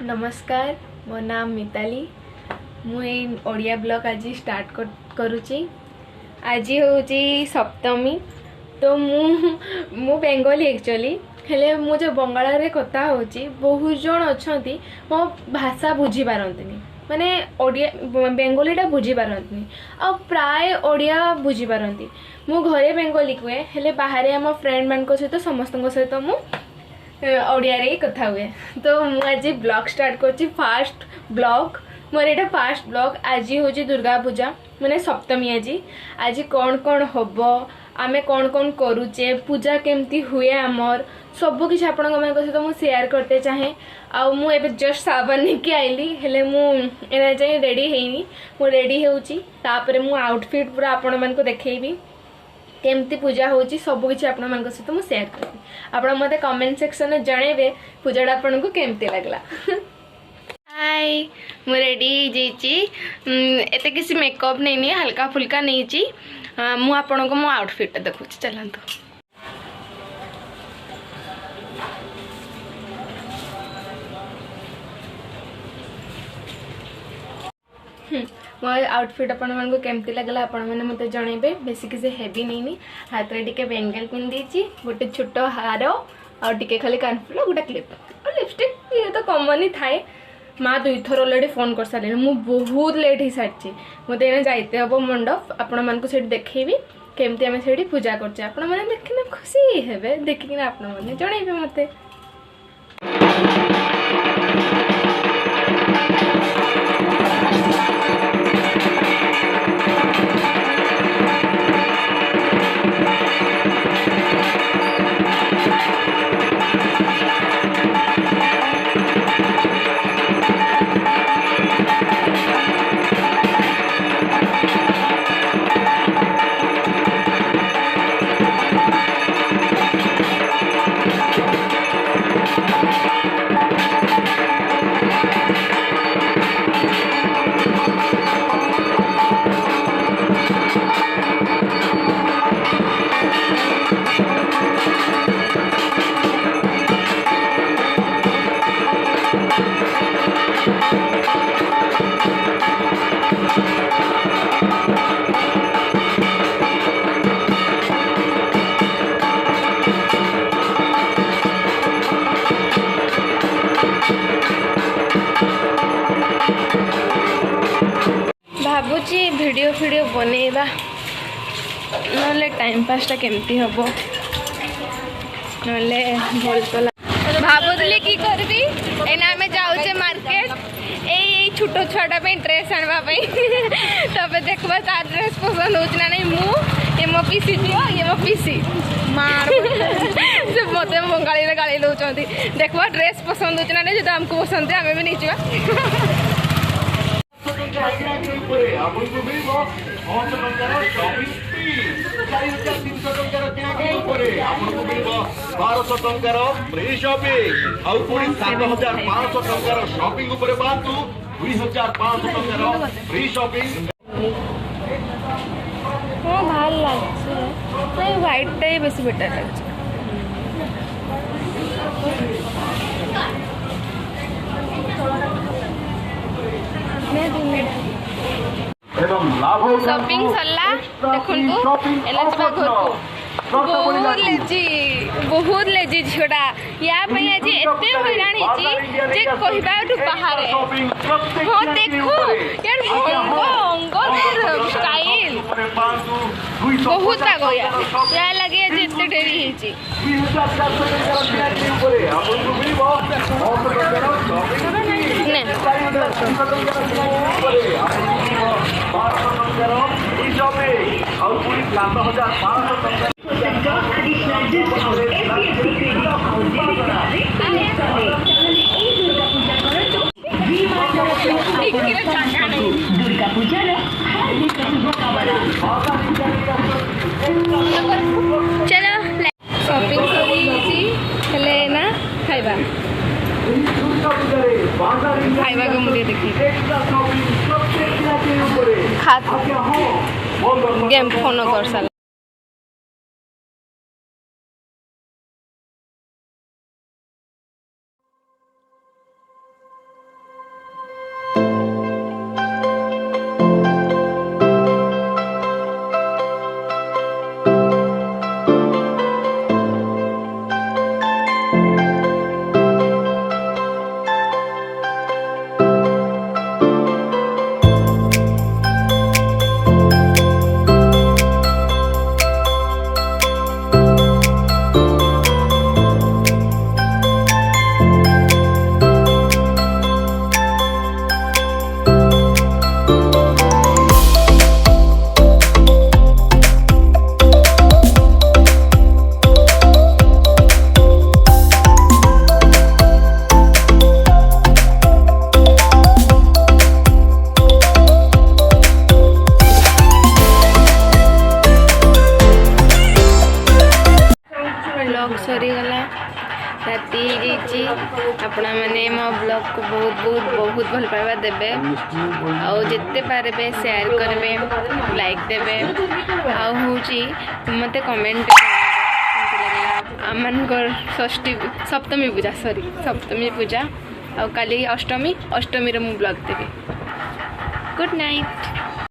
नमस्कार मो नाम मिताली मुझे ओडिया ब्लॉग आज स्टार्ट करुच्ची। आज हूँ सप्तमी तो मु बेंगली एक्चुअली हेले मु जो बंगाल रे कथा होची बहुत जन अच्छा मो भाषा बुझी पारंतनी माने ओडिया बेंगलीटा बुझी पारंतनी आ प्राय ओडिया बुझी पारंती। मु घरे बेंगली कुए हेले बाहर आम फ्रेंड मान सहित समस्त सहित मु ओडिया रे कथा हुए। तो मुझे ब्लॉग स्टार्ट करछि फास्ट ब्लॉग मोर एटा फास्ट ब्लॉग। आज हूँ दुर्गा पूजा माने सप्तमी। आज कौन कौन हम आमे कौन कौन करुचे पूजा केमती हुए आमर सब किसी आपण सहित मुझे शेयर करते चाहे। आउ मु एबे जस्ट साबन नहीं आइली हेले मु एना जाई रेडी हेनी मु रेडी होउची तापरे मु आउटफिट पूरा आपण मन को देखेबी केमती पूजा होची सब किसी आपण मन सहित मु शेयर करबी। आपण मते कमेंट सेक्शन में जनइबे पूजाटा आपण को केमती लागला। हाय मु रेडी जेची एते किसी मेकअप नहीं हल्का फुल्का नहीं मु आपण को मो आउटफिट देखुची चलंतु। मो आउटफिट आपण मन को केमती लागला आपण माने मते जणेबे। बेसी किसी हेवी नहीं हाथ रे टिके बेंगल पिन दीची गोटे छोट हार और टिके खाली कानफुल गोटे क्लिप और लिपस्टिक ये तो कॉमन ही थाए। माँ दुई थर ऑलरेडी फोन कर सारे मु बहुत लेट हो सारी मत एने जाइते हम मंडप आपण मानक से देखेबी केमती आम से पूजा करछे आपण माने देखिना खुशी हेबे देखिकिना आपण माने जणेबे मते। भावुची वीडियो बनैबा नले टाइम पासटा केमती हम नले भल तो भावुली कि करबी एना आमे जाउचे मार्केट ए छोट छुआटा ड्रेस आनवा तबे देखबा तार ड्रेस पसंद होचना नहीं मु ये मो पीसी जियो ये मो पीसी मार से मते बंगाली रे गाली लउचंती देखबा ड्रेस पसंद होचना नहीं जो हमको पसंद है हमें भी नहीं चुआ। ভাল লাগছে এই হোয়াইটটাই বেশি বেটার লাগছে। शॉपिंग सरला देखु एला जबा घर को बहुत लेजी झियोटा या पे आज एते हैरान हिची जे कहिबा उठु बाहर हो देखो यार अंग स्टाइल बहुत आगो या लगे जे एते डेरी हिची दुर्गा पूजा चलो शॉपिंग हेले ना खाइबा खाइबा को मुझे देखी गेम फोन कर साल बहुत बहुत बहुत भल पाइबा देबे आउ जिते पारे शेयर करबे लाइक देबे आउ होची मते कमेंट आमनकर षष्ठी सप्तमी पूजा सॉरी सप्तमी पूजा आउ काली अष्टमी अष्टमी रे मु ब्लॉग देबे गुड नाइट।